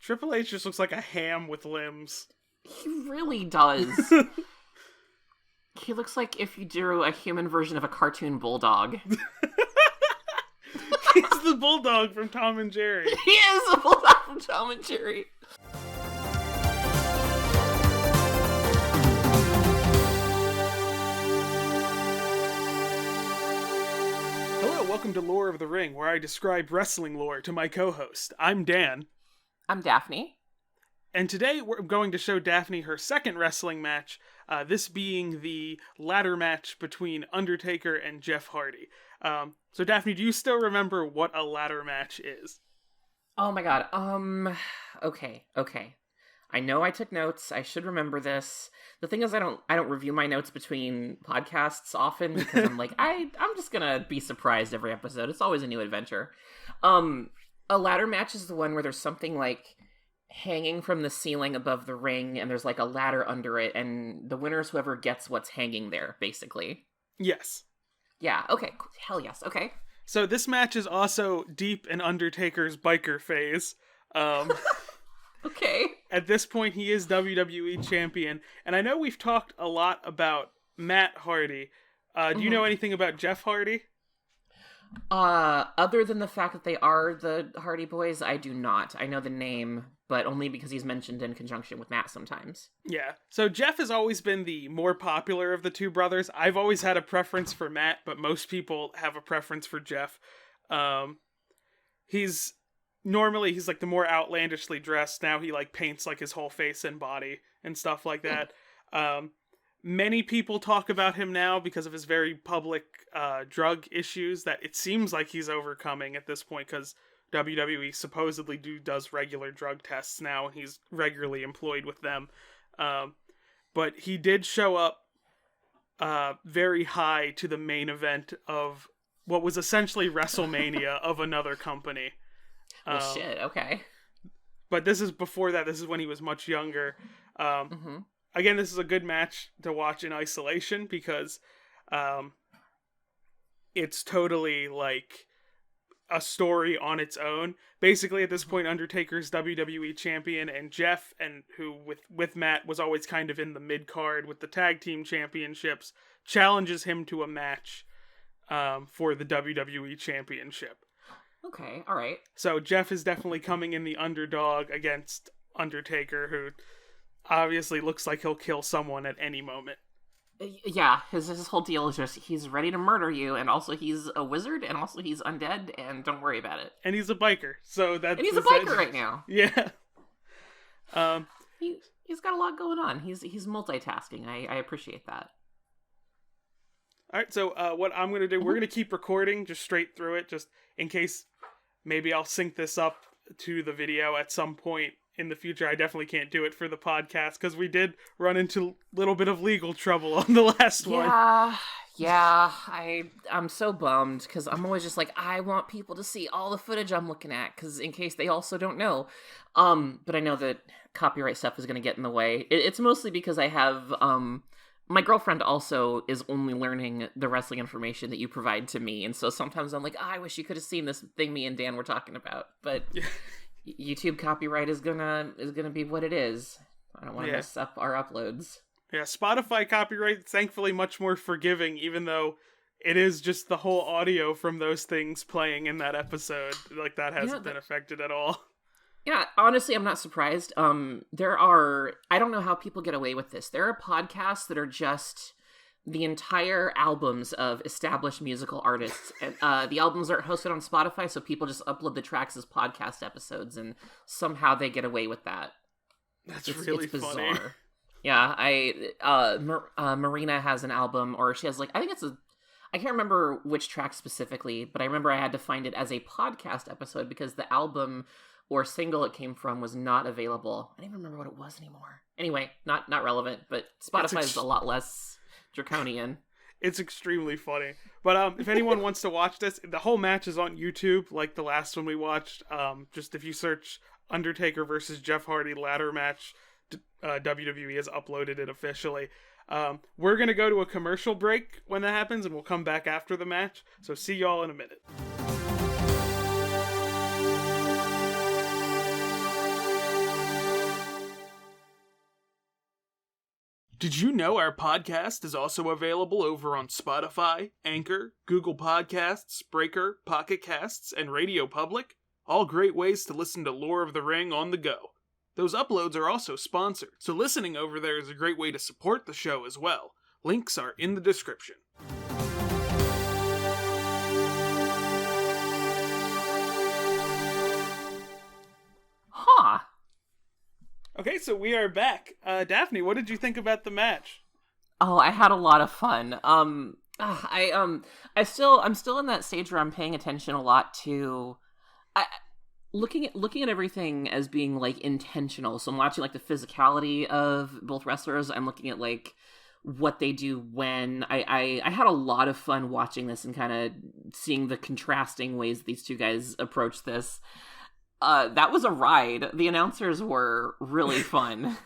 Triple H just looks like a ham with limbs. He really does. He looks like if you drew a human version of a cartoon bulldog. He's the bulldog from Tom and Jerry. He is the bulldog from Tom and Jerry. Hello, welcome to Lore of the Ring, where I describe wrestling lore to my co-host. I'm Dan. I'm Daphne. And today we're going to show Daphne her second wrestling match, this being the ladder match between Undertaker and Jeff Hardy. So Daphne, do you still remember what a ladder match is? Oh my god, okay. I know I took notes, I should remember this. The thing is, I don't review my notes between podcasts often, because I'm like, I'm just gonna be surprised every episode. It's always a new adventure. A ladder match is the one where there's something like hanging from the ceiling above the ring, and there's like a ladder under it, and the winner is whoever gets what's hanging there, basically. Yes. Yeah, okay. Hell yes, okay. So this match is also deep in Undertaker's biker phase. Okay. At this point, he is WWE champion, and I know we've talked a lot about Matt Hardy. Do you know anything about Jeff Hardy? Other than the fact that they are the Hardy Boys, I do not. I know the name, but only because he's mentioned in conjunction with Matt sometimes. Yeah. So Jeff has always been the more popular of the two brothers. I've always had a preference for Matt, but most people have a preference for Jeff. He's like the more outlandishly dressed. Now he like paints like his whole face and body and stuff like that. Many people talk about him now because of his very public drug issues that it seems like he's overcoming at this point, because WWE supposedly does regular drug tests now, and he's regularly employed with them. But he did show up very high to the main event of what was essentially WrestleMania of another company. Well, shit, okay. But this is before that. This is when he was much younger. Again, this is a good match to watch in isolation because it's totally like a story on its own. Basically, at this point, Undertaker's WWE champion, and Jeff, and who with Matt was always kind of in the mid-card with the tag team championships, challenges him to a match for the WWE championship. Okay, alright. So Jeff is definitely coming in the underdog against Undertaker, who obviously looks like he'll kill someone at any moment. Yeah, his whole deal is just he's ready to murder you, and also he's a wizard, and also he's undead, and don't worry about it. And he's a biker, so that's... And he's a biker right now. Yeah. He's got a lot going on. He's multitasking. I appreciate that. Alright, so what I'm going to do, we're going to keep recording just straight through it, just in case maybe I'll sync this up to the video at some point in the future. I definitely can't do it for the podcast because we did run into a little bit of legal trouble on the last one. Yeah, I'm so bummed because I'm always just like, I want people to see all the footage I'm looking at, because in case they also don't know. But I know that copyright stuff is going to get in the way. It's mostly because I have my girlfriend also is only learning the wrestling information that you provide to me, and so sometimes I'm like, I wish you could have seen this thing me and Dan were talking about, but YouTube copyright is gonna be what it is. I don't want to mess up our uploads. Yeah, Spotify copyright, thankfully much more forgiving, even though it is just the whole audio from those things playing in that episode. Like, that hasn't been affected at all. Yeah, honestly, I'm not surprised. I don't know how people get away with this. There are podcasts that are just the entire albums of established musical artists. And the albums aren't hosted on Spotify, so people just upload the tracks as podcast episodes, and somehow they get away with that. It's really bizarre. Funny. Yeah, Marina has an album, or she has I can't remember which track specifically, but I remember I had to find it as a podcast episode because the album or single it came from was not available. I don't even remember what it was anymore. Anyway, not relevant, but Spotify is a lot less draconian. It's extremely funny. But if anyone wants to watch this, the whole match is on YouTube, like the last one we watched. Just if you search Undertaker versus Jeff Hardy ladder match, WWE has uploaded it officially. We're going to go to a commercial break when that happens, and we'll come back after the match. So see y'all in a minute. Did you know our podcast is also available over on Spotify, Anchor, Google Podcasts, Breaker, Pocket Casts, and Radio Public? All great ways to listen to Lore of the Ring on the go. Those uploads are also sponsored, so listening over there is a great way to support the show as well. Links are in the description. Huh. Okay, so we are back. Daphne, what did you think about the match? Oh, I had a lot of fun. I'm still in that stage where I'm paying attention a lot to, looking at everything as being like intentional. So I'm watching like the physicality of both wrestlers. I'm looking at like what they do when. I had a lot of fun watching this and kind of seeing the contrasting ways these two guys approach this. That was a ride. The announcers were really fun.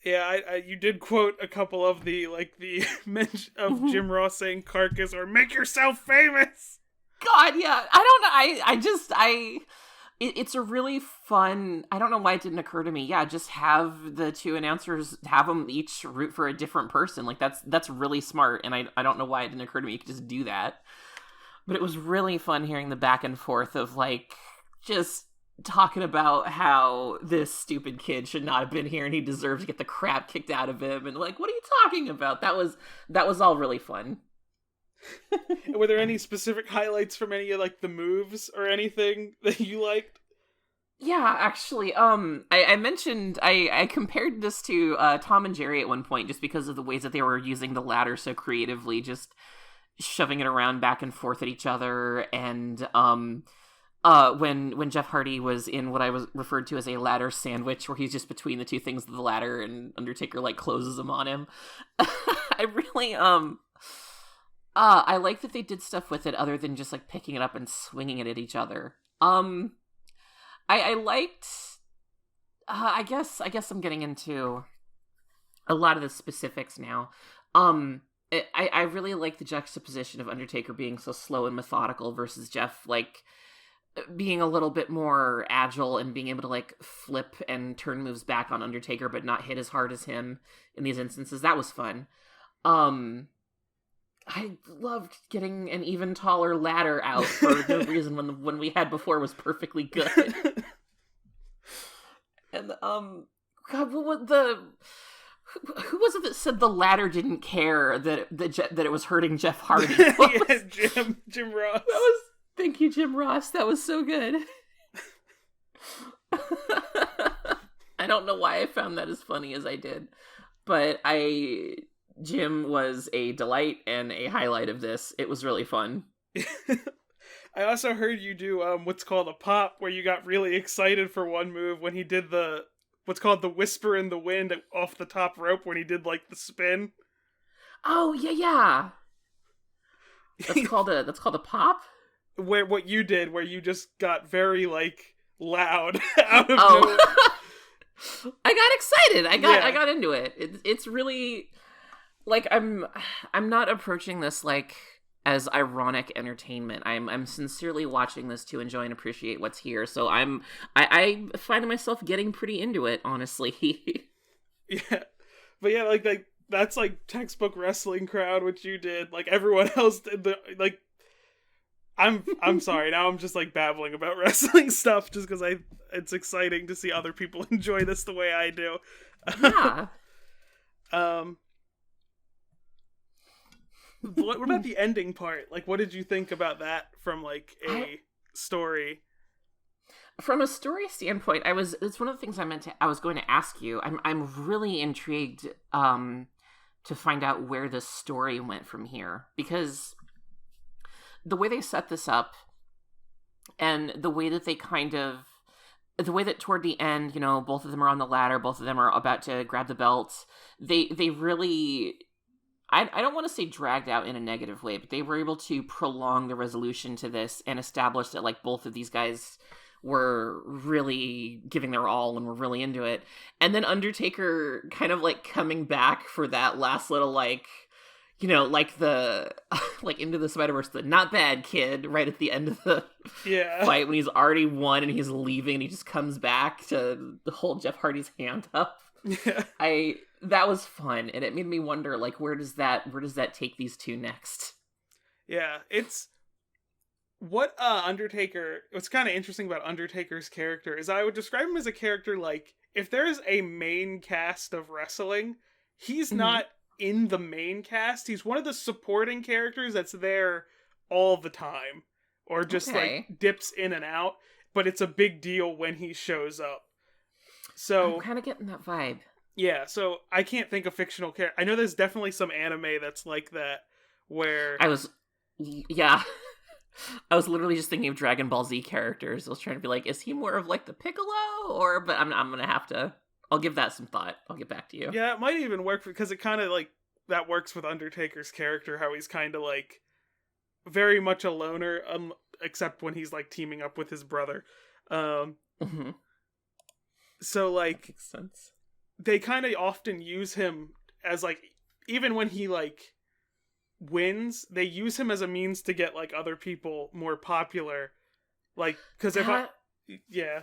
Yeah, you did quote a couple of the mention of Jim Ross saying "carcass" or "make yourself famous." God, yeah. I don't know. It's a really fun. I don't know why it didn't occur to me. Yeah, just have the two announcers have them each root for a different person. Like that's really smart. And I don't know why it didn't occur to me. You could just do that. But it was really fun hearing the back and forth of, like, just talking about how this stupid kid should not have been here and he deserves to get the crap kicked out of him. And, like, what are you talking about? That was all really fun. Were there any specific highlights from any of, like, the moves or anything that you liked? Yeah, actually, I mentioned, I compared this to Tom and Jerry at one point just because of the ways that they were using the ladder so creatively, just shoving it around back and forth at each other. And when Jeff Hardy was in what I was referred to as a ladder sandwich, where he's just between the two things of the ladder and Undertaker like closes them on him. I really I like that they did stuff with it other than just like picking it up and swinging it at each other. I liked I guess I'm getting into a lot of the specifics now. I really like the juxtaposition of Undertaker being so slow and methodical versus Jeff, like, being a little bit more agile and being able to, like, flip and turn moves back on Undertaker but not hit as hard as him in these instances. That was fun. I loved getting an even taller ladder out for no reason when the one we had before was perfectly good. And, God, who was it that said the ladder didn't care that it was hurting Jeff Hardy? Yeah, Jim Ross. Thank you, Jim Ross. That was so good. I don't know why I found that as funny as I did, but Jim was a delight and a highlight of this. It was really fun. I also heard you do what's called a pop, where you got really excited for one move when he did what's called the whisper in the wind off the top rope, when he did like the spin. Oh yeah. That's called a pop. What you did, where you just got very like loud out of nowhere. I got excited. I got into it. It's really like I'm not approaching this like as ironic entertainment. I'm sincerely watching this to enjoy and appreciate what's here. So I find myself getting pretty into it, honestly. Yeah. But yeah, like that's like textbook wrestling crowd, which you did. Like everyone else did I'm sorry, now I'm just like babbling about wrestling stuff just because it's exciting to see other people enjoy this the way I do. Yeah. What about the ending part? Like, what did you think about that from like a story? From a story standpoint, it's one of the things I was going to ask you. I'm really intrigued to find out where this story went from here, because the way they set this up and the way that toward the end, you know, both of them are on the ladder, both of them are about to grab the belts. They really, I don't want to say dragged out in a negative way, but they were able to prolong the resolution to this and establish that like both of these guys were really giving their all and were really into it. And then Undertaker kind of like coming back for that last little like, you know, like the like Into the Spider-Verse, the not bad kid right at the end of the fight when he's already won and he's leaving and he just comes back to hold Jeff Hardy's hand up. Yeah. That was fun, and it made me wonder, like, where does that take these two next? Yeah, it's what Undertaker. What's kind of interesting about Undertaker's character is I would describe him as a character like if there's a main cast of wrestling, he's Mhm. not in the main cast. He's one of the supporting characters that's there all the time, or just like Okay. dips in and out. But it's a big deal when he shows up. I'm So kind of getting that vibe. yeah, so I can't think of fictional character. I know there's definitely some anime that's like that, where I was, yeah. I was literally just thinking of Dragon Ball Z characters. I was trying to be like, is he more of like the Piccolo, or? But I'm gonna have to. I'll give that some thought. I'll get back to you. yeah, it might even work because it kind of like that works with Undertaker's character, how he's kind of like very much a loner, except when he's like teaming up with his brother. Um, Hmm. so like Makes sense. they kind of often use him as like even when he like wins, they use him as a means to get like other people more popular. Like because if I That, yeah.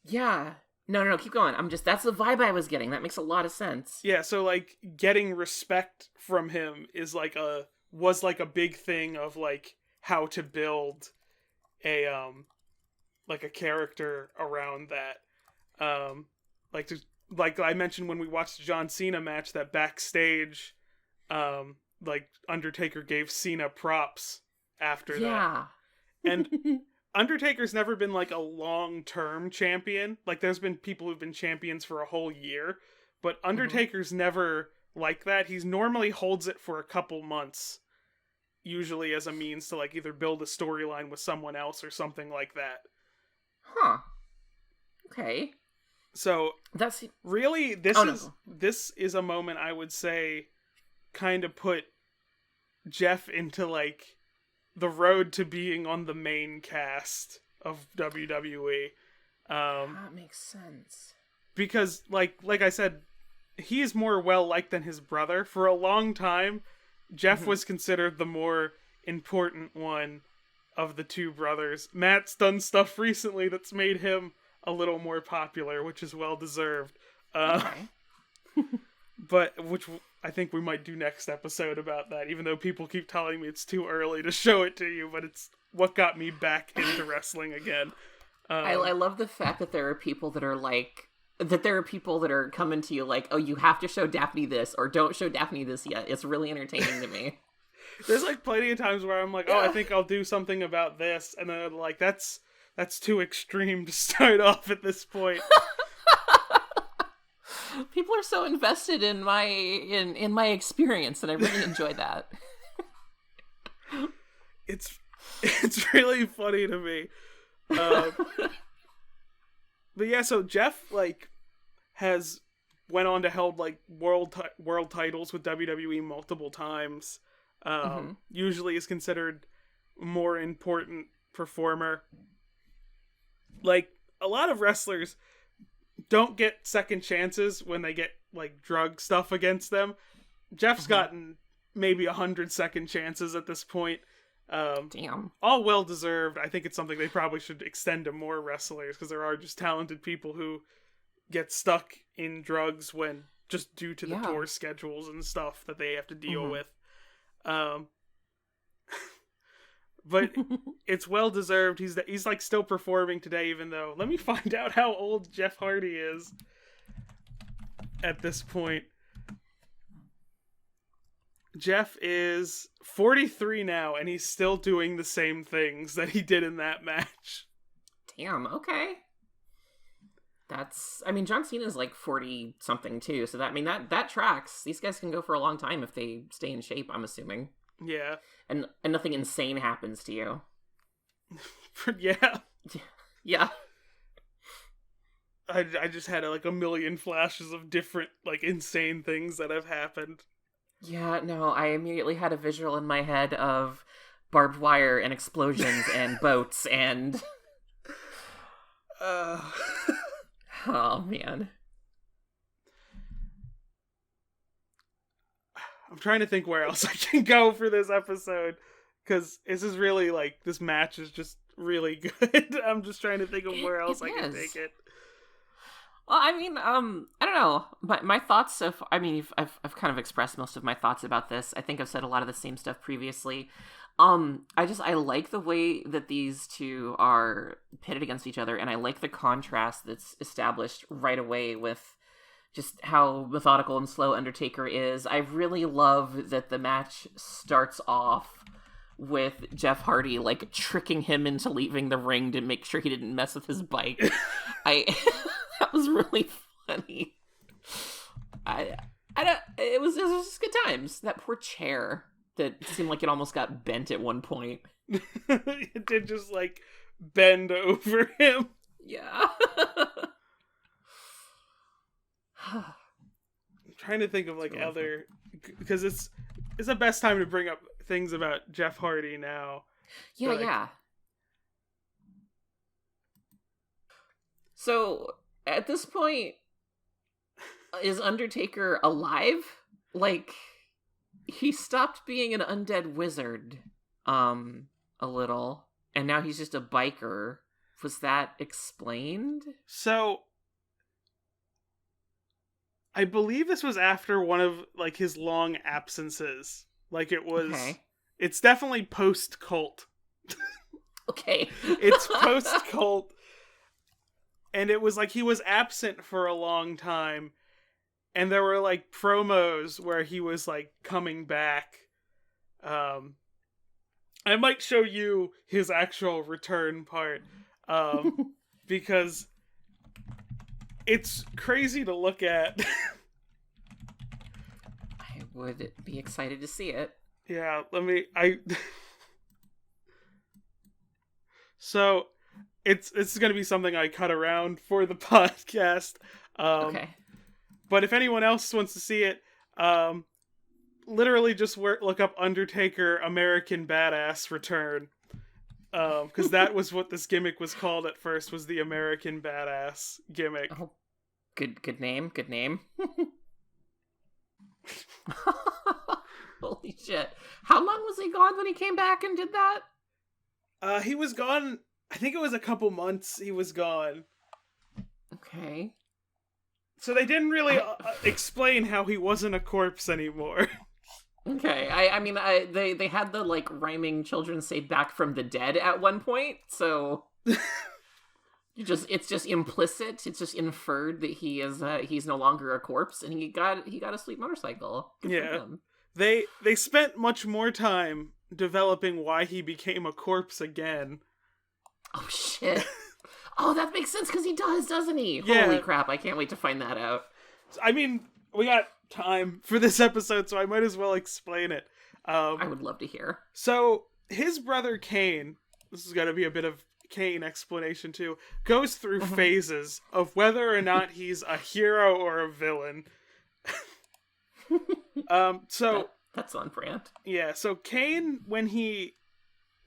yeah. No. Keep going. That's the vibe I was getting. That makes a lot of sense. Yeah, so like getting respect from him is was like a big thing of like how to build a like a character around that. Like to like I mentioned when we watched the John Cena match that backstage like Undertaker gave Cena props after that. Yeah. And Undertaker's never been like a long-term champion. Like there's been people who've been champions for a whole year, but Undertaker's never like that. He's normally holds it for a couple months, usually as a means to like either build a storyline with someone else or something like that. Huh. Okay. So That's. really Oh no. this is a moment I would say kind of put Jeff into like the road to being on the main cast of WWE. That makes sense. Because like I said, he is more well liked than his brother. For a long time, Jeff was considered the more important one of the two brothers. Matt's done stuff recently that's made him a little more popular, which is well deserved. Okay. But which I think we might do next episode about that, even though people keep telling me it's too early to show it to you, but it's what got me back into wrestling again. I love the fact that there are people that are like, that there are people that are coming to you like, oh, you have to show Daphne this, or don't show Daphne this yet. It's really entertaining to me. There's like plenty of times where I'm like, oh, I think I'll do something about this, and then I'm like, that's too extreme to start off at this point. People are so invested in my experience, and I really enjoy that. It's really funny to me. But yeah, so Jeff like has went on to held like world titles with WWE multiple times. Usually is considered more important performer. Like a lot of wrestlers don't get second chances when they get like drug stuff against them. Jeff's gotten maybe 100 second chances at this point. Damn. All well deserved. I think it's something they probably should extend to more wrestlers because there are just talented people who get stuck in drugs when just due to the tour schedules and stuff that they have to deal with. But it's well deserved. He's like still performing today, even though let me find out how old Jeff Hardy is at this point. Jeff is 43 now, and he's still doing the same things that he did in that match. Damn, okay. I mean, John Cena's like 40 something too, so that tracks. These guys can go for a long time if they stay in shape, I'm assuming. Yeah. And nothing insane happens to you. Yeah. Yeah. I just had like a million flashes of different like insane things that have happened. Yeah, no, I immediately had a visual in my head of barbed wire and explosions and boats and... Oh, man. I'm trying to think where else I can go for this episode, because this is really, like, this match is just really good. I'm just trying to think of where else I can take it. Well, I mean, I don't know. My thoughts of, I mean, I've kind of expressed most of my thoughts about this. I think I've said a lot of the same stuff previously. I like the way that these two are pitted against each other, and I like the contrast that's established right away with just how methodical and slow Undertaker is. I really love that the match starts off with Jeff Hardy, like, tricking him into leaving the ring to make sure he didn't mess with his bike. That was really funny. I don't. It was just good times. That poor chair that seemed like it almost got bent at one point. It did just like bend over him. Yeah. I'm trying to think of like other, because it's the best time to bring up things about Jeff Hardy now. Yeah, like, yeah. So at this point, is Undertaker alive? Like, he stopped being an undead wizard, a little, and now he's just a biker. Was that explained? So, I believe this was after one of, like, his long absences. Like, it was... Okay. It's definitely post-cult. Okay. It's post-cult. And it was like he was absent for a long time. And there were, like, promos where he was, like, coming back. I might show you his actual return part. Because it's crazy to look at. I would be excited to see it. Yeah, So, it's going to be something I cut around for the podcast. Okay. But if anyone else wants to see it, literally just look up Undertaker American Badass Return. Because that was what this gimmick was called at first, was the American Badass gimmick. Oh, good name. Holy shit. How long was he gone when he came back and did that? He was gone, I think it was a couple months he was gone. Okay. So they didn't really explain how he wasn't a corpse anymore. Okay. I mean, they had the, like, rhyming children say back from the dead at one point, so... It's just implicit. It's just inferred that he's no longer a corpse, and he got a sweet motorcycle. Good for him. They spent much more time developing why he became a corpse again. Oh shit! Oh, that makes sense because he does, doesn't he? Yeah. Holy crap! I can't wait to find that out. I mean, we got time for this episode, so I might as well explain it. I would love to hear. So his brother Kane, this is going to be a bit of Kane explanation too, goes through phases of whether or not he's a hero or a villain. That's on brand. Yeah, so Kane, when he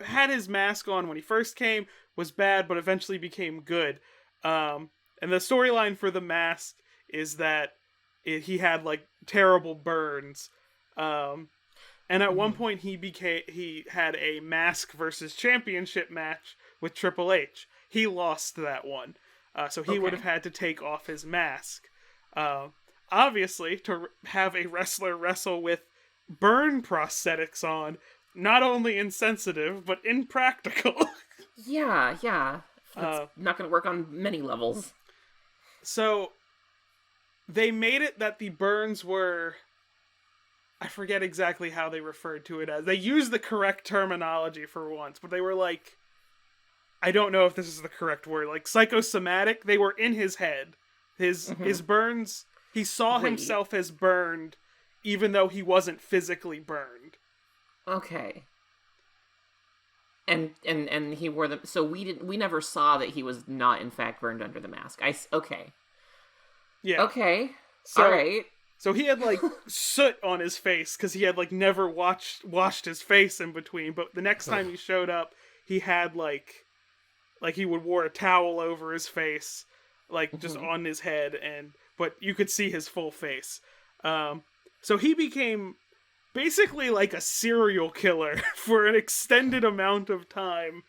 had his mask on when he first came, was bad, but eventually became good. And the storyline for the mask is that he had, like, terrible burns. And at one point he had a mask versus championship match with Triple H. He lost that one. So he would have had to take off his mask. Obviously, to have a wrestler wrestle with burn prosthetics on, not only insensitive, but impractical. Yeah. That's not going to work on many levels. So, they made it that the burns were... I forget exactly how they referred to it as. They used the correct terminology for once, but they were like... I don't know if this is the correct word. Like, psychosomatic? They were in his head. His burns... He saw himself as burned, even though he wasn't physically burned. Okay. And he wore them. So we never saw that he was not in fact burned under the mask. Okay. Yeah. Okay. So, all right. So he had, like, soot on his face because he had, like, never washed his face in between. But the next time he showed up, he had, like he would wore a towel over his face, like, just on his head, but you could see his full face. So he became basically like a serial killer for an extended amount of time.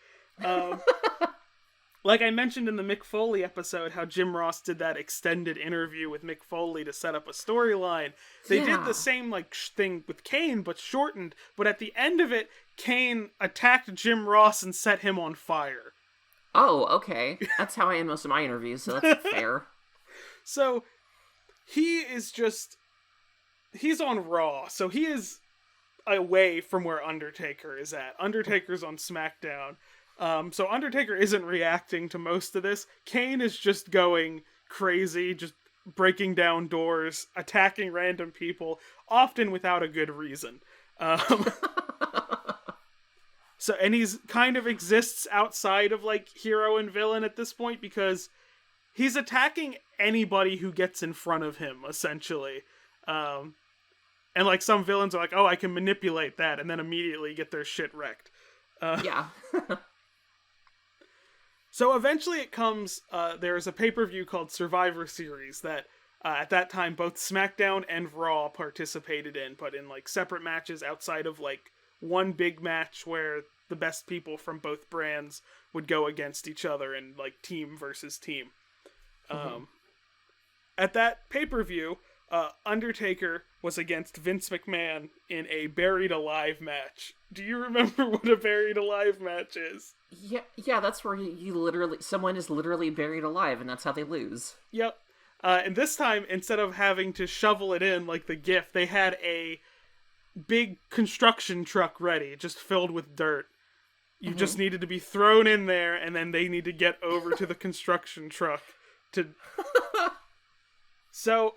Like I mentioned in the Mick Foley episode, how Jim Ross did that extended interview with Mick Foley to set up a storyline. They did the same like thing with Kane, but shortened. But at the end of it, Kane attacked Jim Ross and set him on fire. Oh, okay. That's how I end most of my interviews, so that's fair. So, he's on Raw, so he is away from where Undertaker is at. Undertaker's on SmackDown. So Undertaker isn't reacting to most of this. Kane is just going crazy, just breaking down doors, attacking random people, often without a good reason. And he's kind of exists outside of, like, hero and villain at this point, because he's attacking anybody who gets in front of him, essentially. And, like, some villains are like, oh, I can manipulate that, and then immediately get their shit wrecked. Yeah. So eventually it comes, there's a pay-per-view called Survivor Series that, at that time, both SmackDown and Raw participated in, but in, like, separate matches outside of, like, one big match where the best people from both brands would go against each other in, like, team versus team. At that pay-per-view, Undertaker was against Vince McMahon in a Buried Alive match. Do you remember what a Buried Alive match is? Yeah, that's where someone is literally buried alive, and that's how they lose. Yep. And this time, instead of having to shovel it in like the GIF, they had a big construction truck ready, just filled with dirt. You just needed to be thrown in there, and then they need to get over to the construction truck to... So,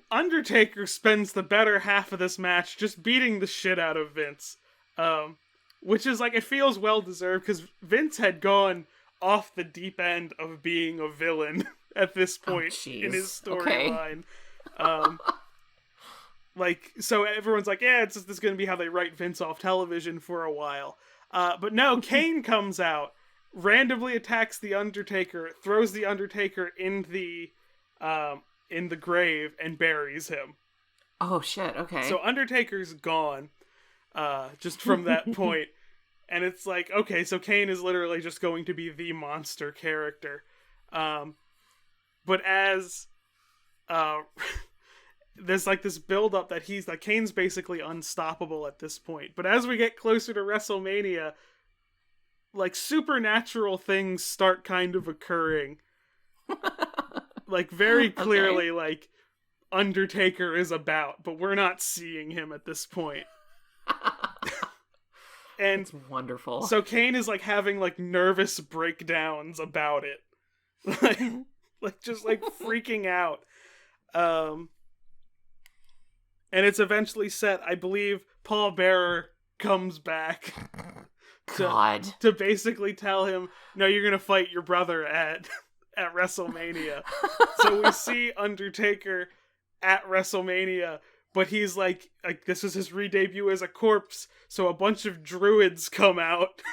Undertaker spends the better half of this match just beating the shit out of Vince. Which is, like, it feels well-deserved, because Vince had gone off the deep end of being a villain at this point in his storyline. Like, so everyone's like, yeah, this is going to be how they write Vince off television for a while. But no, Kane comes out, randomly attacks the Undertaker, throws the Undertaker in the grave, and buries him. Oh, shit, okay. So Undertaker's gone. Just from that point. And it's like, okay, so Kane is literally just going to be the monster character. But as there's like this build up that he's like, Kane's basically unstoppable at this point. But as we get closer to WrestleMania, like supernatural things start kind of occurring. Like very clearly, like Undertaker is about, but we're not seeing him at this point. And it's wonderful. So Kane is like having like nervous breakdowns about it. like just like freaking out. And it's eventually set, I believe Paul Bearer comes back to basically tell him, no, you're going to fight your brother at WrestleMania. So we see Undertaker at WrestleMania, but he's like this is his re-debut as a corpse, so a bunch of druids come out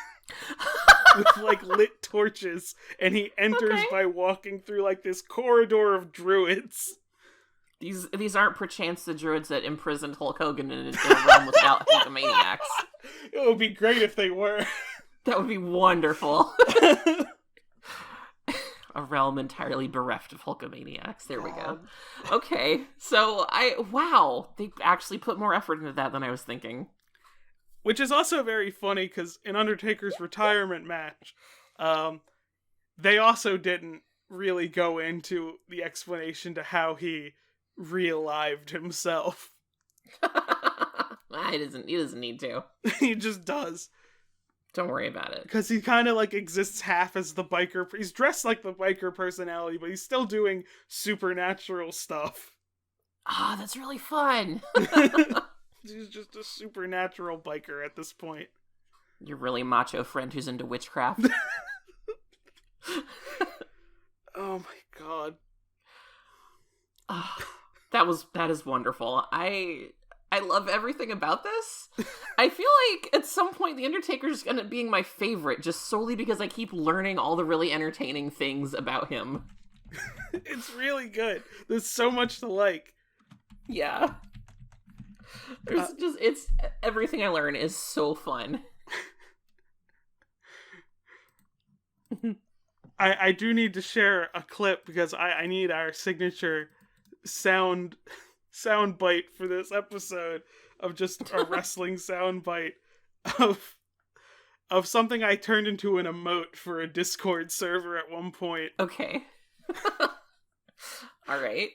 with like lit torches, and he enters by walking through like this corridor of druids. These aren't perchance the druids that imprisoned Hulk Hogan in a realm without Hulkamaniacs. It would be great if they were. That would be wonderful. A realm entirely bereft of Hulkamaniacs. There we go. Okay, so they actually put more effort into that than I was thinking. Which is also very funny, because in Undertaker's retirement match, they also didn't really go into the explanation to how he re-alived himself. He doesn't need to. He just does. Don't worry about it. Because he kind of like exists half as the biker. He's dressed like the biker personality, but he's still doing supernatural stuff. Ah, that's really fun. He's just a supernatural biker at this point. Your really macho friend who's into witchcraft. Oh my god. That is wonderful. I love everything about this. I feel like at some point The Undertaker's gonna be my favorite, just solely because I keep learning all the really entertaining things about him. It's really good. There's so much to like. Yeah. It's everything I learn is so fun. I do need to share a clip because I need our signature sound bite for this episode of just a wrestling sound bite of something I turned into an emote for a Discord server at one point. Okay. All right.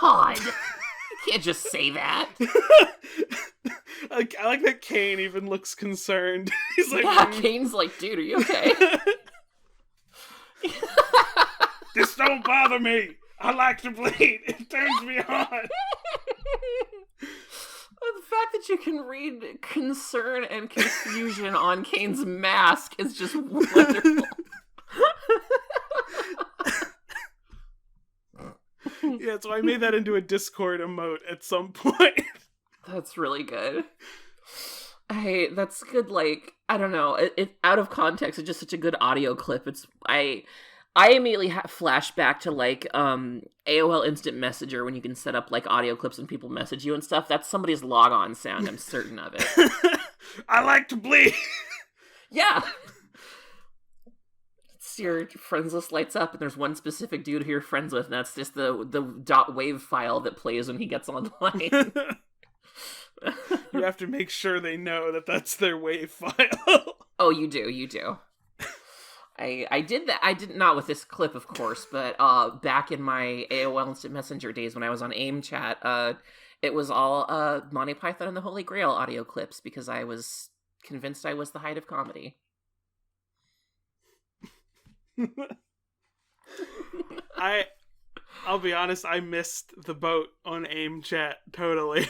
God. You can't just say that. I like that Kane even looks concerned. He's like, yeah, Kane's like, dude, are you okay? This don't bother me. I like to bleed. It turns me on. The fact that you can read concern and confusion on Kane's mask is just wonderful. Yeah, so I made that into a Discord emote at some point. That's really good. That's good, like, I don't know, it out of context, it's just such a good audio clip. I immediately flash back to, like, AOL Instant Messenger when you can set up, like, audio clips and people message you and stuff. That's somebody's log-on sound, I'm certain of it. I like to bleed! Yeah! Your friends list lights up and there's one specific dude who you're friends with, and that's just the .wave file that plays when he gets online. You have to make sure they know that that's their wave file. Oh, you do. I did that. I did not with this clip, of course, but back in my AOL Instant Messenger days when I was on AIM chat, it was all Monty Python and the Holy Grail audio clips because I was convinced I was the height of comedy. I'll be honest, I missed the boat on AIM chat totally.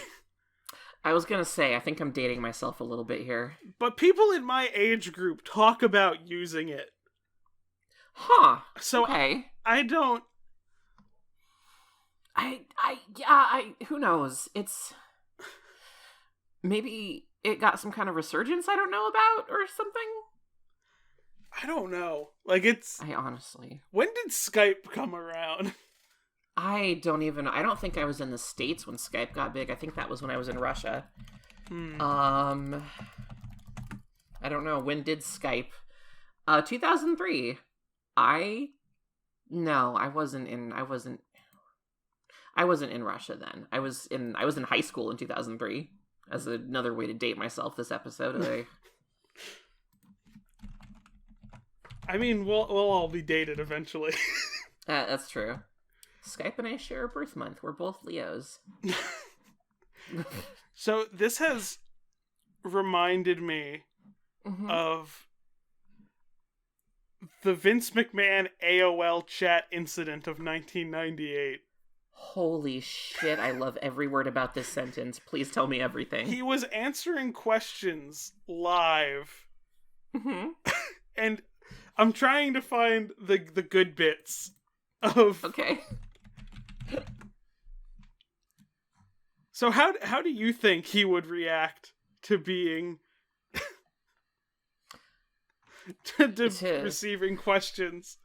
I was gonna say, I think I'm dating myself a little bit here. But people in my age group talk about using it. Huh. So okay. I don't... who knows? It's... Maybe it got some kind of resurgence I don't know about or something? I don't know. Like, it's... I honestly... When did Skype come around? I don't think I was in the States when Skype got big. I think that was when I was in Russia. I don't know. When did Skype? 2003. I wasn't in Russia then. I was in high school in 2003. As another way to date myself this episode. I mean, we'll all be dated eventually. That's true. Skype and I share a birth month. We're both Leos. So this has reminded me of the Vince McMahon AOL chat incident of 1998. Holy shit, I love every word about this sentence. Please tell me everything. He was answering questions live. And I'm trying to find the good bits of... Okay. So how do you think he would react to being... to receiving questions?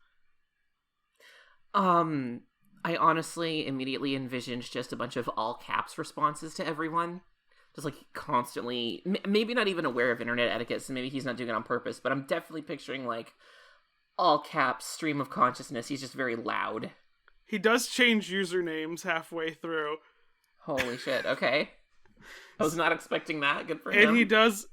I honestly immediately envisioned just a bunch of all caps responses to everyone. Just like constantly, maybe not even aware of internet etiquette, so maybe he's not doing it on purpose, but I'm definitely picturing like all caps stream of consciousness. He's just very loud. He does change usernames halfway through. Holy shit, okay. I was not expecting that. Good for him. And he does,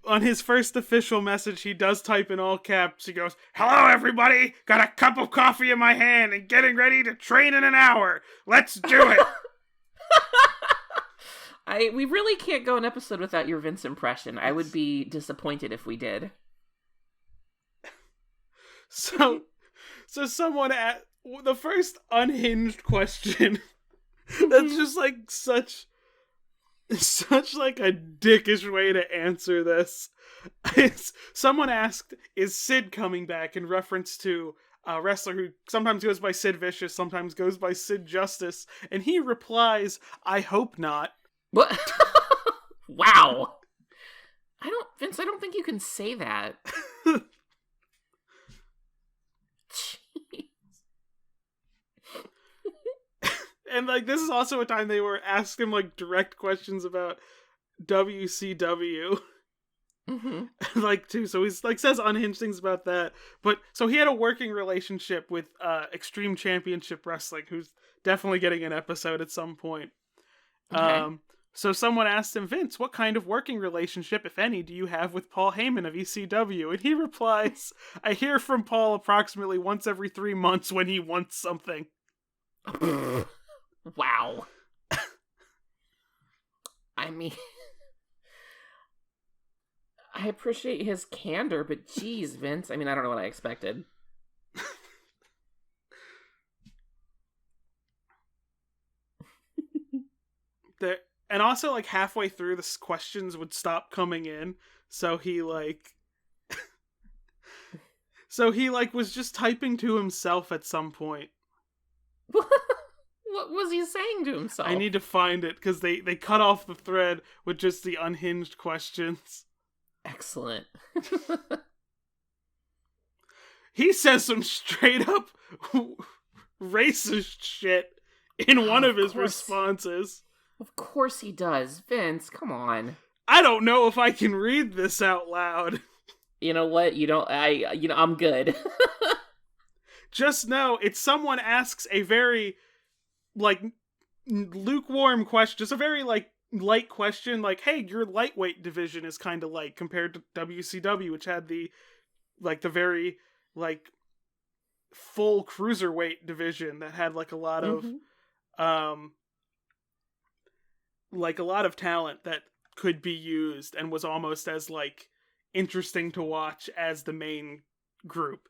on his first official message, he does type in all caps. He goes, "Hello, everybody. Got a cup of coffee in my hand and getting ready to train in an hour. Let's do it." We really can't go an episode without your Vince impression. I would be disappointed if we did. So someone asked the first unhinged question. That's just like such like a dickish way to answer this. Someone asked, "Is Sid coming back?" in reference to a wrestler who sometimes goes by Sid Vicious, sometimes goes by Sid Justice, and he replies, "I hope not." What? Wow. Vince, I don't think you can say that. And like this is also a time they were asking him like direct questions about WCW. Mm-hmm. Like, too. So he's like says unhinged things about that. But so he had a working relationship with Extreme Championship Wrestling, who's definitely getting an episode at some point. Okay. So someone asked him, Vince, what kind of working relationship, if any, do you have with Paul Heyman of ECW? And he replies, I hear from Paul approximately once every 3 months when he wants something. Wow. I mean, I appreciate his candor, but geez, Vince. I mean, I don't know what I expected. And also, like, halfway through, the questions would stop coming in, so he, like... was just typing to himself at some point. What was he saying to himself? I need to find it, because they cut off the thread with just the unhinged questions. Excellent. He says some straight-up racist shit in one of his responses. Of course he does. Vince, come on. I don't know if I can read this out loud. You know what? I'm good. Just know, it's someone asks a very, like, lukewarm question. Just a very, like, light question. Like, hey, your lightweight division is kind of light compared to WCW, which had the very, like, full cruiserweight division that had, like, a lot of, like a lot of talent that could be used and was almost as like interesting to watch as the main group.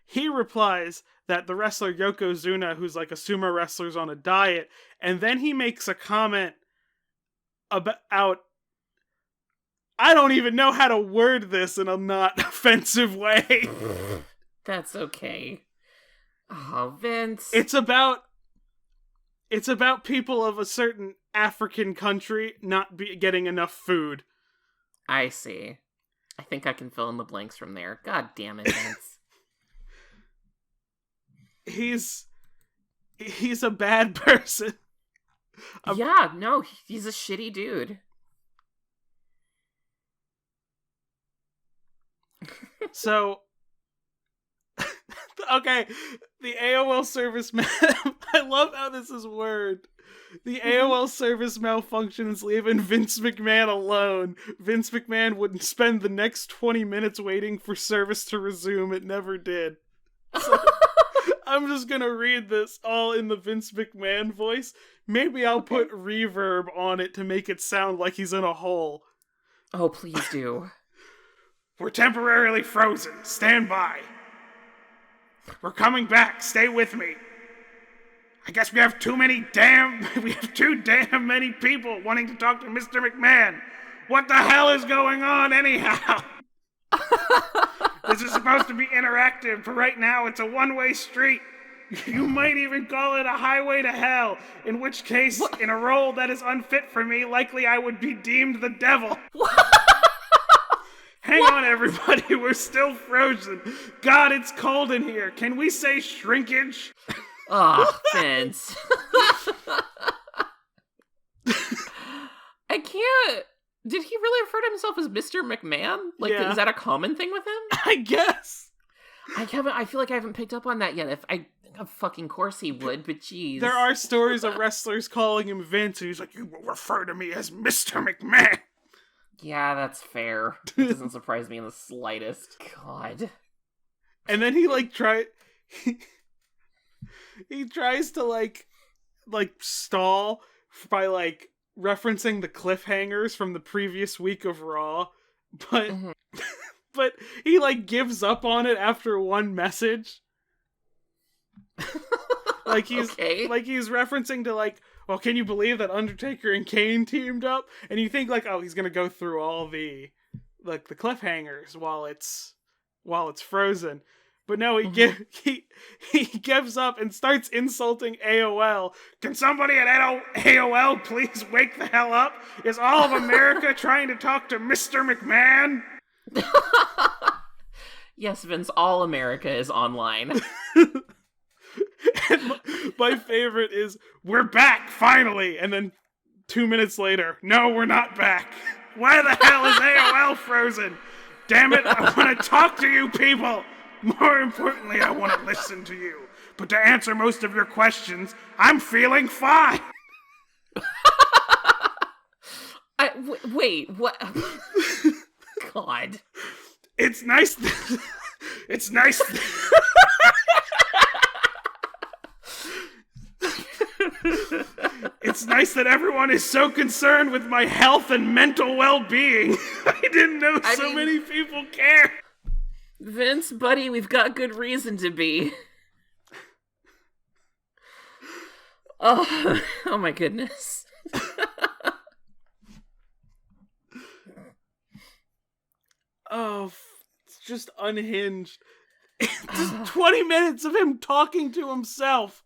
He replies that the wrestler Yokozuna, who's like a sumo wrestler's on a diet, and then he makes a comment about, I don't even know how to word this in a not offensive way. That's okay. Oh, Vince. It's about people of a certain African country not getting enough food. I see. I think I can fill in the blanks from there. God damn it, Vince. He's a bad person. Yeah, no, he's a shitty dude. So, okay, the AOL service I love how this is worded. The AOL service malfunctions, leaving Vince McMahon alone. Vince McMahon wouldn't spend the next 20 minutes waiting for service to resume. It never did. So, I'm just gonna read this all in the Vince McMahon voice. Maybe I'll put reverb on it to make it sound like he's in a hole. Oh, please do. We're temporarily frozen. Stand by. We're coming back. Stay with me. I guess we have too damn many people wanting to talk to Mr. McMahon. What the hell is going on anyhow? This is supposed to be interactive, but right now it's a one-way street. You might even call it a highway to hell, in which case, in a role that is unfit for me, likely I would be deemed the devil. Hang on, everybody, we're still frozen. God, it's cold in here. Can we say shrinkage? Oh, Vince. I can't. Did he really refer to himself as Mr. McMahon? Like, yeah. Is that a common thing with him? I guess. I feel like I haven't picked up on that yet. Of fucking course he would, but geez. There are stories of wrestlers calling him Vince, and he's like, you will refer to me as Mr. McMahon. Yeah, that's fair. It doesn't surprise me in the slightest. God. And then he, like, he tries to, like stall by, like, referencing the cliffhangers from the previous week of Raw, but but he, like, gives up on it after one message. Like he's referencing to, like, well, can you believe that Undertaker and Kane teamed up? And you think, like, oh, he's gonna go through all the, like, the cliffhangers while it's frozen. But no, he gives up and starts insulting AOL. Can somebody at AOL please wake the hell up? Is all of America trying to talk to Mr. McMahon? Yes, Vince, all America is online. And my favorite is, we're back, finally! And then 2 minutes later, no, we're not back. Why the hell is AOL frozen? Damn it, I want to talk to you people. More importantly, I want to listen to you. But to answer most of your questions, I'm feeling fine. Wait, what? God. It's nice. It's nice. It's nice that everyone is so concerned with my health and mental well-being. I didn't know many people care. Vince, buddy, we've got good reason to be. Oh my goodness. Oh, it's just unhinged. Just 20 minutes of him talking to himself.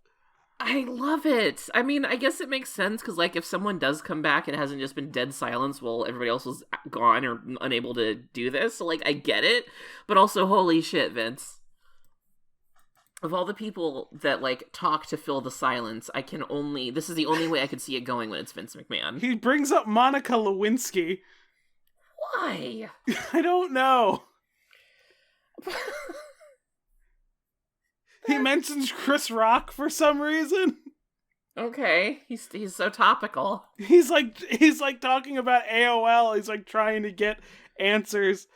I love it. I mean, I guess it makes sense, because, like, if someone does come back, it hasn't just been dead silence while everybody else was gone or unable to do this, so, like, I get it. But also, holy shit, Vince. Of all the people that, like, talk to fill the silence, this is the only way I could see it going when it's Vince McMahon. He brings up Monica Lewinsky. Why? I don't know. He mentions Chris Rock for some reason. Okay, he's so topical. He's like talking about AOL. He's like trying to get answers.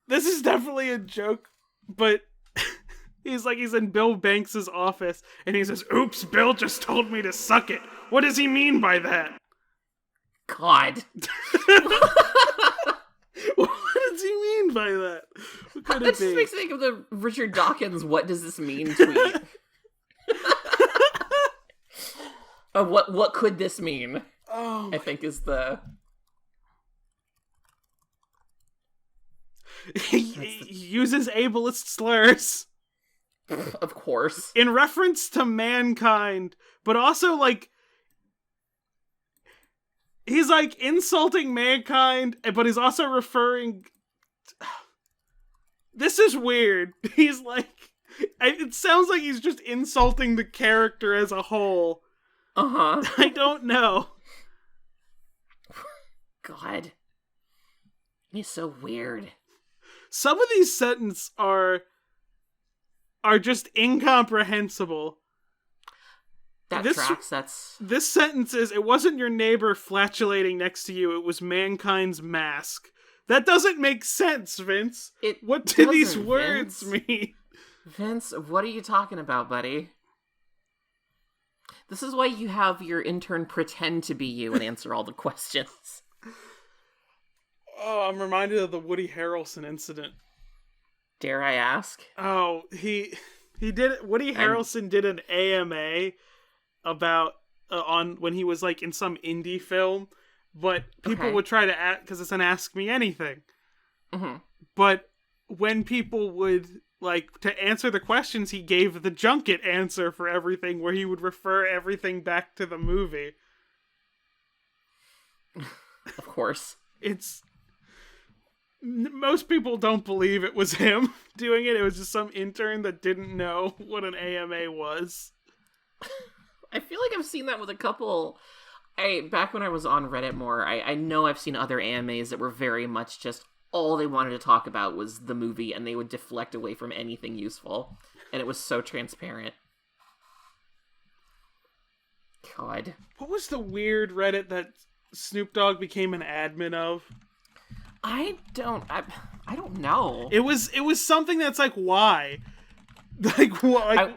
This is definitely a joke, but he's in Bill Banks' office and he says, "Oops, Bill just told me to suck it." What does he mean by that? God. What does he mean by that? What could it be? Just makes me think of the Richard Dawkins "What does this mean?" tweet. What could this mean? Oh, I think is the... He uses ableist slurs. Of course. In reference to mankind, but also, like, he's, like, insulting mankind, but he's also referring... This is weird. He's, like... It sounds like he's just insulting the character as a whole. Uh-huh. I don't know. God. He's so weird. Some of these sentences are just incomprehensible. Tracks. This sentence is, "It wasn't your neighbor flatulating next to you, it was mankind's mask." That doesn't make sense, Vince. What do these words mean? Vince, what are you talking about, buddy? This is why you have your intern pretend to be you and answer all the questions. Oh, I'm reminded of the Woody Harrelson incident. Dare I ask? Oh, Woody Harrelson did an AMA about on when he was like in some indie film, but people would try to ask, because it's an Ask Me Anything. Mm-hmm. But when people would like to answer the questions, he gave the junket answer for everything, where he would refer everything back to the movie. Of course. Most people don't believe it was him doing it. It was just some intern that didn't know what an AMA was. I feel like I've seen that with a couple. Back when I was on Reddit more, I know I've seen other AMAs that were very much just all they wanted to talk about was the movie, and they would deflect away from anything useful. And it was so transparent. God. What was the weird Reddit that Snoop Dogg became an admin of? I don't know. It was something that's like, why? Like, why?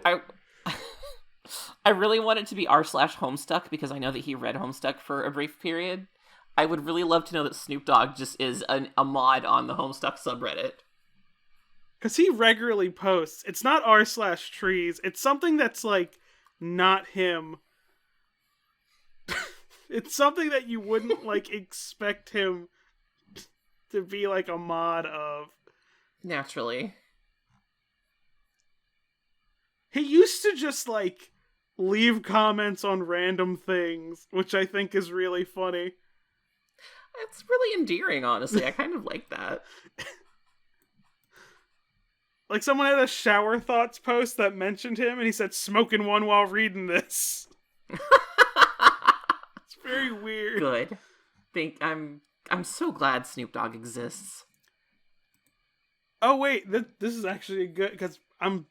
I really want it to be r/Homestuck, because I know that he read Homestuck for a brief period. I would really love to know that Snoop Dogg just is a mod on the Homestuck subreddit. Because he regularly posts. It's not r/trees. It's something that's like not him. It's something that you wouldn't like expect him to be like a mod of. Naturally. He used to just like leave comments on random things, which I think is really funny. It's really endearing, honestly. I kind of like that. Like, someone had a shower thoughts post that mentioned him, and he said, "Smoking one while reading this." It's very weird. Good. I'm so glad Snoop Dogg exists. Oh, wait, this is actually good, because I'm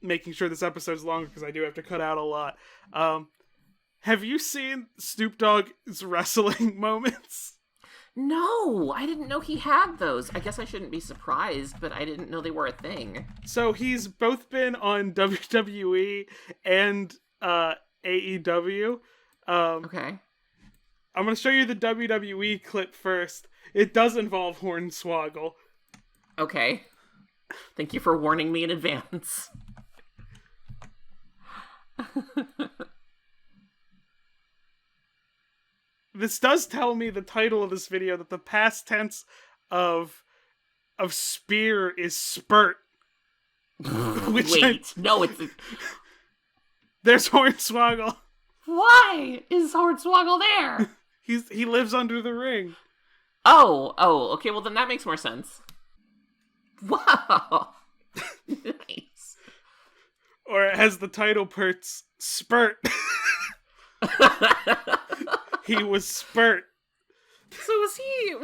making sure this episode's longer, because I do have to cut out a lot. Have you seen Snoop Dogg's wrestling moments? No, I didn't know he had those. I guess I shouldn't be surprised, but I didn't know they were a thing. So he's both been on WWE and AEW. Okay. I'm going to show you the WWE clip first. It does involve Hornswoggle. Okay. Thank you for warning me in advance. This does tell me, the title of this video, that the past tense of spear is spurt. Wait, no, it's... There's Hornswoggle. Why is Hornswoggle there? He lives under the ring. Oh, okay, well then that makes more sense. Wow. Nice. Or it has the title parts, Spurt. He was Spurt. So was he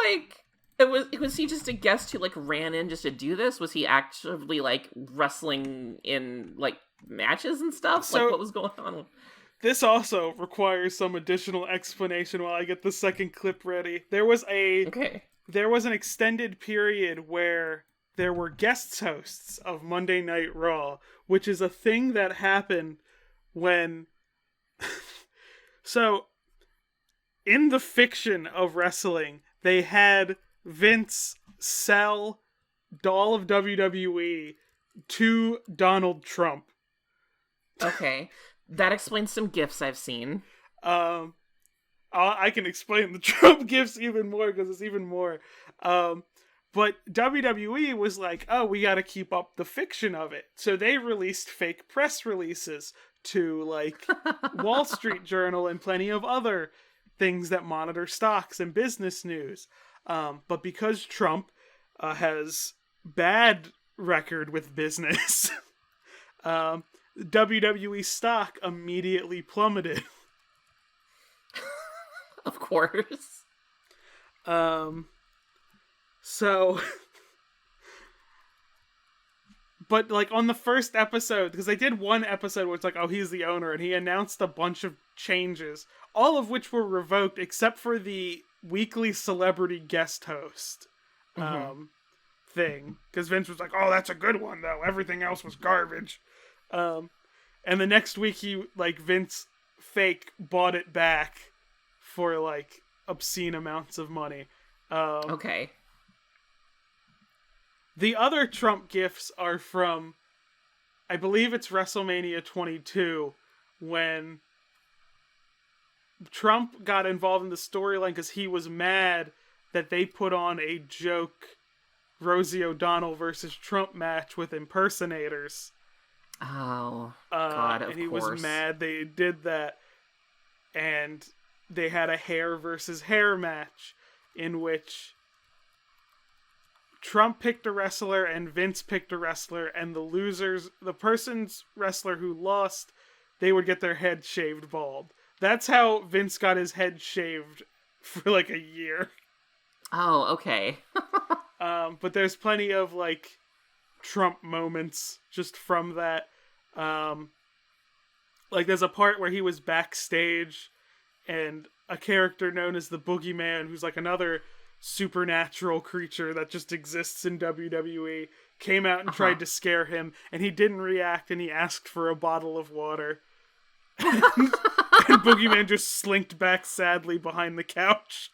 like, was he just a guest who like ran in just to do this? Was he actively like wrestling in like matches and stuff? So, like what was going on? This also requires some additional explanation while I get the second clip ready. There was an extended period where there were guest hosts of Monday Night Raw, which is a thing that happened when... So, in the fiction of wrestling, they had Vince sell all of WWE to Donald Trump. Okay. That explains some gifs I've seen. I can explain the Trump gifts even more, because it's even more. But WWE was like, oh, we gotta keep up the fiction of it. So they released fake press releases to, like, Wall Street Journal and plenty of other things that monitor stocks and business news. But because Trump has bad record with business, WWE stock immediately plummeted. Of course. So, but like on the first episode, because they did one episode where it's like, oh, he's the owner, and he announced a bunch of changes, all of which were revoked except for the weekly celebrity guest host thing, because Vince was like, oh, that's a good one though, everything else was garbage. And the next week Vince fake bought it back for like obscene amounts of money. Okay. The other Trump gifts are from, I believe it's WrestleMania 22, when Trump got involved in the storyline because he was mad that they put on a joke Rosie O'Donnell versus Trump match with impersonators. Oh, God, and he was mad they did that. And they had a hair versus hair match in which Trump picked a wrestler and Vince picked a wrestler, and the person's wrestler who lost, they would get their head shaved bald. That's how Vince got his head shaved for like a year. Oh, okay. But there's plenty of like Trump moments just from that. Like there's a part where he was backstage and a character known as the Boogeyman, who's like another supernatural creature that just exists in WWE, came out and tried to scare him, and he didn't react, and he asked for a bottle of water. And Boogeyman just slinked back sadly behind the couch.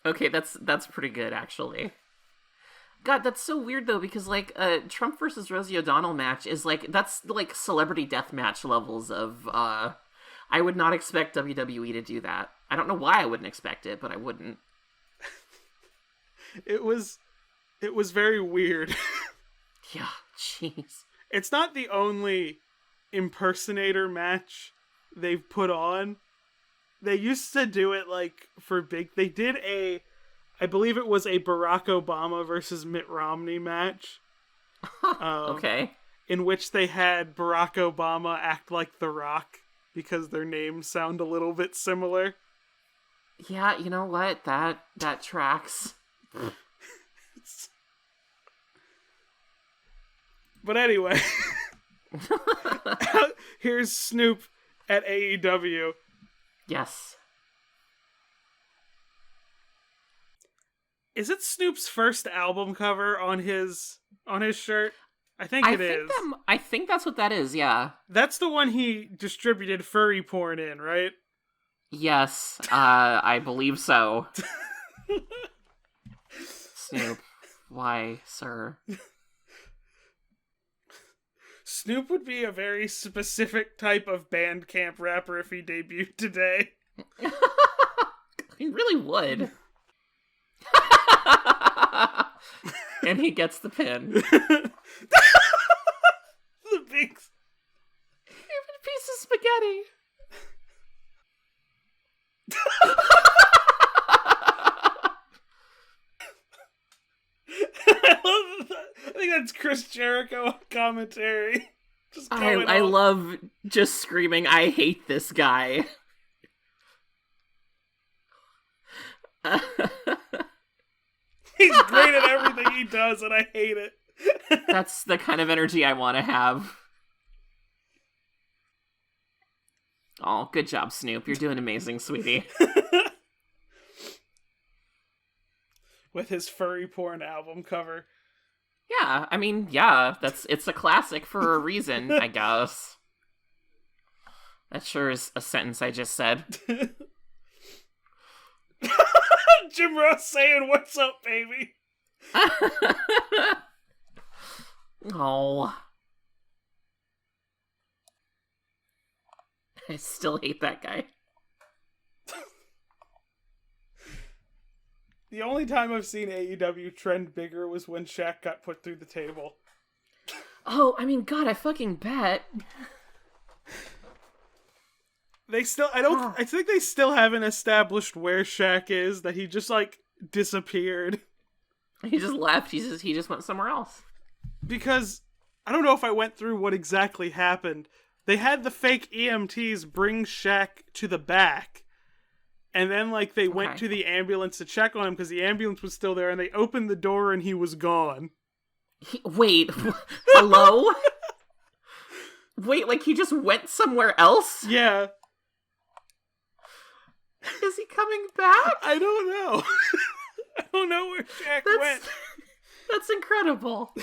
Okay, that's pretty good, actually. God, that's so weird, though, because, like, Trump versus Rosie O'Donnell match is, like, that's, like, celebrity deathmatch levels of, I would not expect WWE to do that. I don't know why I wouldn't expect it, but I wouldn't. It was very weird. Yeah, jeez. It's not the only impersonator match they've put on. They used to do it, like, they did I believe it was a Barack Obama versus Mitt Romney match. Okay. In which they had Barack Obama act like The Rock because their names sound a little bit similar. Yeah, you know what? That tracks. But anyway, here's Snoop at AEW. Yes. Is it Snoop's first album cover on his shirt? I think it is. I think that's what that is, yeah. That's the one he distributed furry porn in, right? Yes, I believe so. Snoop, why, sir? Snoop would be a very specific type of Bandcamp rapper if he debuted today. He really would. And he gets the pin. The big... Even a piece of spaghetti. I think that's Chris Jericho commentary. I love just screaming, I hate this guy. He's great at everything he does, and I hate it. That's the kind of energy I want to have. Oh, good job, Snoop. You're doing amazing, sweetie. With his furry porn album cover. Yeah, I mean, yeah, it's a classic for a reason, I guess. That sure is a sentence I just said. Jim Ross saying, "What's up, baby?" Oh. I still hate that guy. The only time I've seen AEW trend bigger was when Shaq got put through the table. Oh, I mean, God, I fucking bet. I think they still haven't established where Shaq is, that he just, like, disappeared. He just left, he just went somewhere else. Because, I don't know if I went through what exactly happened. They had the fake EMTs bring Shaq to the back. And then, like, they went to the ambulance to check on him because the ambulance was still there, and they opened the door and he was gone. Wait, hello? Wait, like he just went somewhere else? Yeah. Is he coming back? I don't know. I don't know where Shaq went. That's incredible.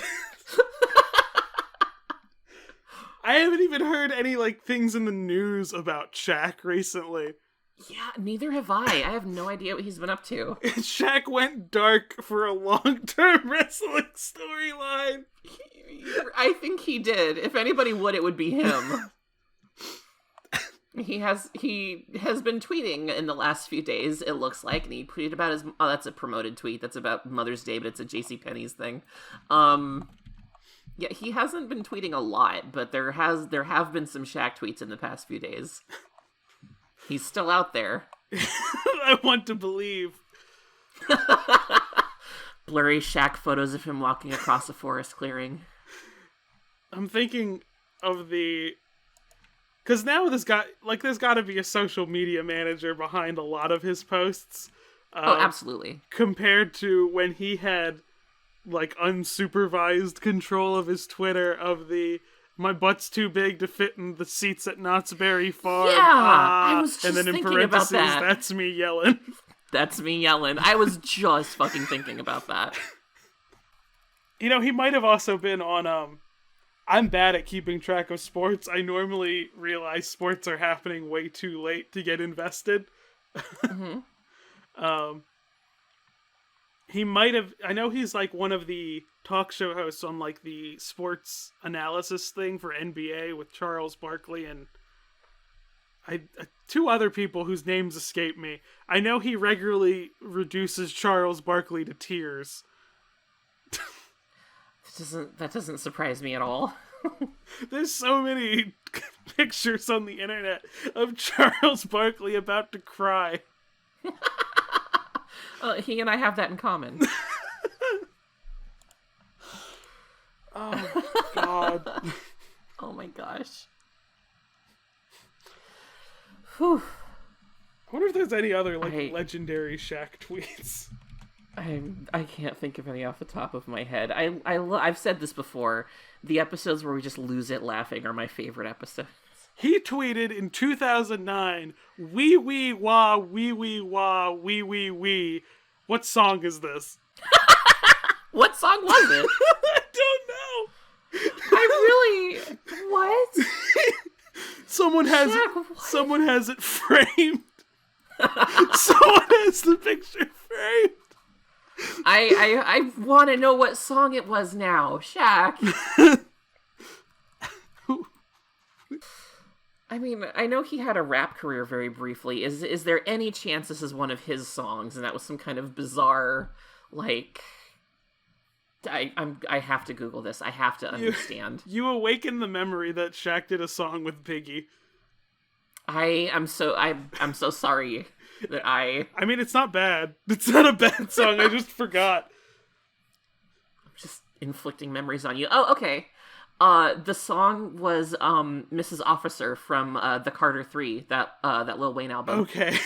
I haven't even heard any, like, things in the news about Shaq recently. Yeah, neither have I. I have no idea what he's been up to. Shaq went dark for a long-term wrestling storyline. I think he did. If anybody would, it would be him. He has been tweeting in the last few days, it looks like, and he tweeted about his... Oh, that's a promoted tweet. That's about Mother's Day, but it's a JCPenney's thing. Yeah, he hasn't been tweeting a lot, but there have been some Shaq tweets in the past few days. He's still out there. I want to believe. Blurry Shaq photos of him walking across a forest clearing. I'm thinking of the... Because now there's got to be a social media manager behind a lot of his posts. Oh, absolutely. Compared to when he had, like, unsupervised control of his Twitter of the... My butt's too big to fit in the seats at Knott's Berry Farm. Yeah, I was just and then in thinking parentheses, about that. That's me yelling. That's me yelling. I was just fucking thinking about that. You know, he might have also been on, I'm bad at keeping track of sports. I normally realize sports are happening way too late to get invested. Mm-hmm. He might have... I know he's, like, one of the talk show hosts on, like, the sports analysis thing for NBA with Charles Barkley and two other people whose names escape me. I know he regularly reduces Charles Barkley to tears. That doesn't surprise me at all. There's so many pictures on the internet of Charles Barkley about to cry. He and I have that in common. Oh, Oh my gosh. Whew. I wonder if there's any other legendary Shaq tweets. I can't think of any off the top of my head. I've said this before. The episodes where we just lose it laughing are my favorite episodes. He tweeted in 2009, wee wee wah, wee wee wah, wee wee wee. What song is this? What song was it? I don't know. What? Someone has it framed. Someone has the picture framed. I want to know what song it was now. Shaq. I mean, I know he had a rap career very briefly. Is there any chance this is one of his songs and that was some kind of bizarre, like... I have to Google this. I have to understand. You awaken the memory that Shaq did a song with Biggie. I'm so sorry that I mean, it's not bad. It's not a bad song. I just forgot. I'm just inflicting memories on you. Oh, okay. The song was Mrs. Officer from the Carter 3, that Lil Wayne album. Okay.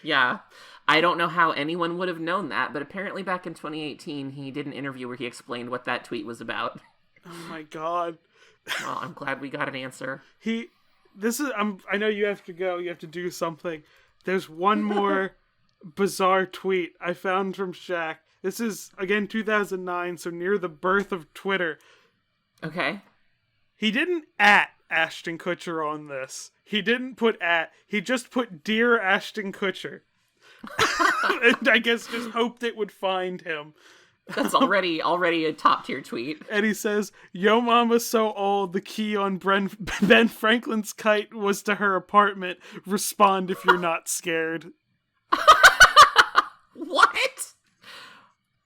Yeah. I don't know how anyone would have known that, but apparently back in 2018, he did an interview where he explained what that tweet was about. Oh my god. Well, I'm glad we got an answer. I know you have to go, you have to do something. There's one more bizarre tweet I found from Shaq. This is, again, 2009, so near the birth of Twitter. Okay. He didn't @ Ashton Kutcher on this. He didn't put @ he just put Dear Ashton Kutcher. And I guess just hoped it would find him. That's already a top tier tweet. And he says, "Yo mama's so old, the key on Ben Franklin's kite was to her apartment. Respond if you're not scared." What?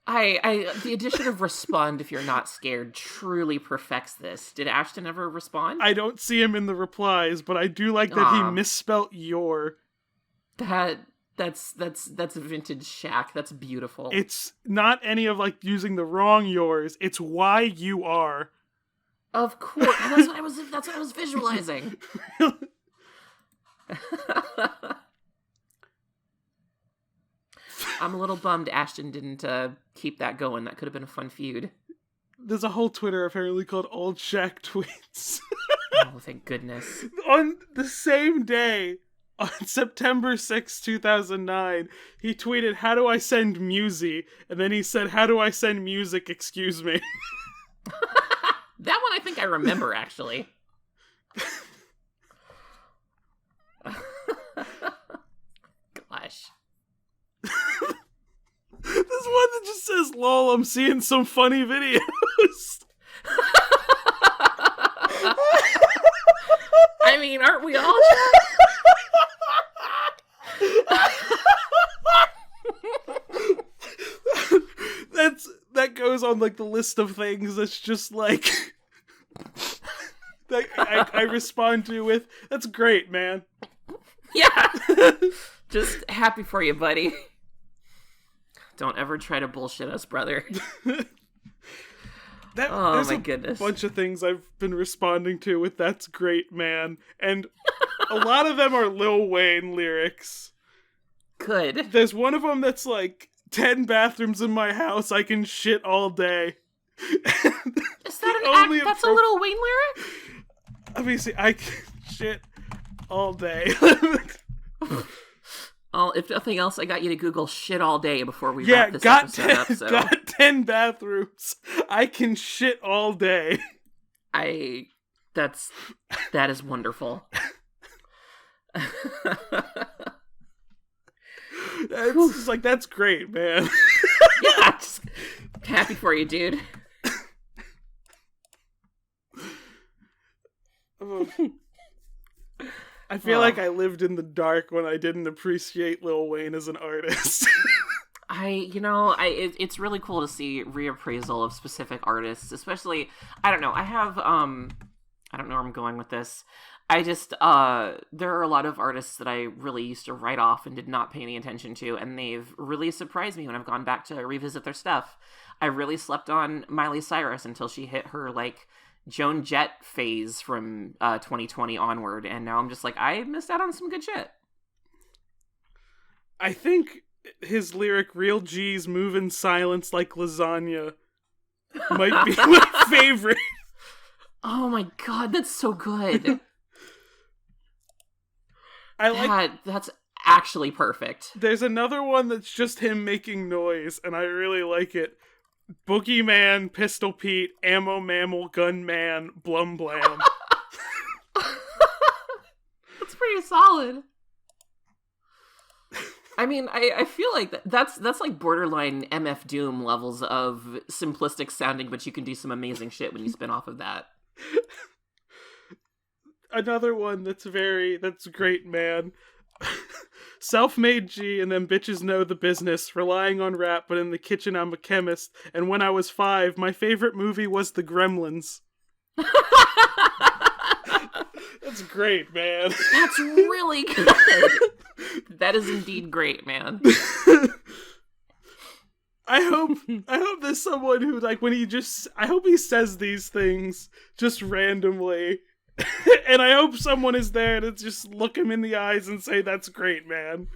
The addition of respond if you're not scared truly perfects this. Did Ashton ever respond? I don't see him in the replies, but I do like that he misspelt your. That's vintage Shaq. That's beautiful. It's not any of using the wrong yours. It's why you are. Of course. That's what I was visualizing. I'm a little bummed Ashton didn't keep that going. That could have been a fun feud. There's a whole Twitter apparently called Old Shaq Tweets. Oh, thank goodness. On the same day, on September 6, 2009, he tweeted, "How do I send music?" And then he said, "How do I send music, excuse me?" That one I think I remember, actually. Gosh. There's one that just says, "Lol, I'm seeing some funny videos." I mean, aren't we all? That goes on the list of things that's just that I respond to with, "That's great, man." Yeah. Just happy for you, buddy. Don't ever try to bullshit us, brother. There's my goodness. A bunch of things I've been responding to with "That's great, man." And a lot of them are Lil Wayne lyrics. Good. There's one of them that's 10 bathrooms in my house, I can shit all day. Is that that's a Lil Wayne lyric? Obviously, I can shit all day. Oh, if nothing else, I got you to Google shit all day before we wrap this episode up. So. Got 10 bathrooms. I can shit all day. That is wonderful. It's just that's great, man. Yeah, just happy for you, dude. I feel like I lived in the dark when I didn't appreciate Lil Wayne as an artist. It's really cool to see reappraisal of specific artists, especially, I don't know, I have, I don't know where I'm going with this. I just, there are a lot of artists that I really used to write off and did not pay any attention to, and they've really surprised me when I've gone back to revisit their stuff. I really slept on Miley Cyrus until she hit her, Joan Jett phase from 2020 onward, and now I'm just like, I missed out on some good shit. I think his lyric, "Real G's move in silence like lasagna," might be my favorite. Oh my god, that's so good. That's actually perfect. There's another one that's just him making noise, and I really like it. Boogeyman, Pistol Pete, Ammo Mammal, Gunman, Blum Blam. That's pretty solid. I mean, I feel like that's like borderline MF Doom levels of simplistic sounding, but you can do some amazing shit when you spin off of that. Another one that's great, man. Self-made G, and them bitches know the business, relying on rap, but in the kitchen I'm a chemist, and when I was 5, my favorite movie was The Gremlins. That's great, man. That's really good. That is indeed great, man. I hope there's someone who, like, I hope he says these things just randomly. And I hope someone is there to just look him in the eyes and say, "That's great, man."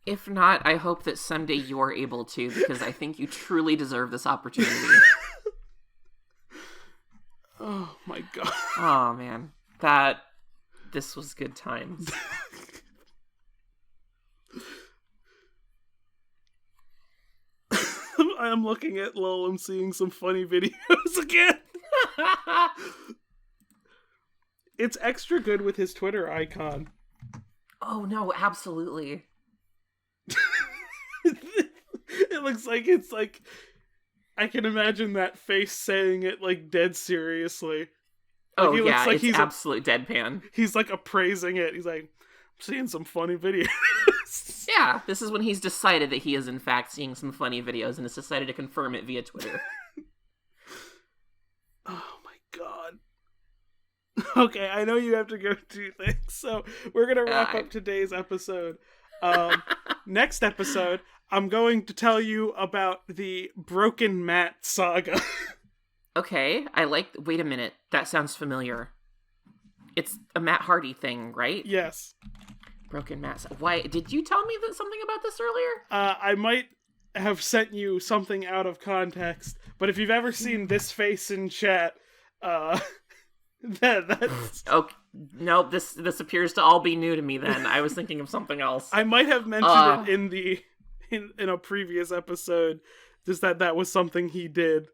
If not, I hope that someday you're able to, because I think you truly deserve this opportunity. Oh my god. Oh man. This was good times. I'm looking at Lol, I'm seeing some funny videos again. It's extra good with his Twitter icon. Oh no, absolutely. It looks like it's like, I can imagine that face saying it like dead seriously. Like, oh yeah, like it's he's absolute deadpan. He's like appraising it. He's like, "I'm seeing some funny videos." Yeah, this is when he's decided that he is in fact seeing some funny videos and has decided to confirm it via Twitter. Oh my god. Okay, I know you have to go do things, so we're gonna wrap up today's episode. Next episode, I'm going to tell you about the Broken Mat Saga. Okay, wait a minute, that sounds familiar. It's a Matt Hardy thing, right? Yes. Broken Mat. Why, did you tell me something about this earlier? I might have sent you something out of context, but if you've ever seen this face in chat, that's... Okay, nope, this appears to all be new to me then. I was thinking of something else. I might have mentioned it in a previous episode, just that was something he did.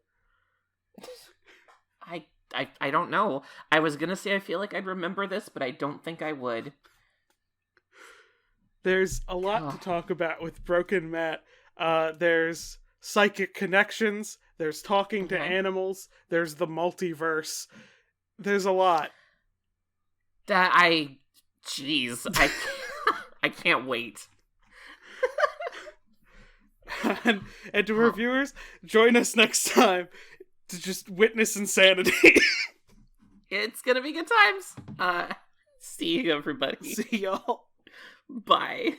I don't know. I was gonna say I feel like I'd remember this, but I don't think I would. There's a lot to talk about with Broken Mat. There's psychic connections, there's talking to animals, there's the multiverse. There's a lot. Jeez, I can't wait. and to our viewers, join us next time to just witness insanity. It's gonna be good times. See you, everybody. See y'all. Bye.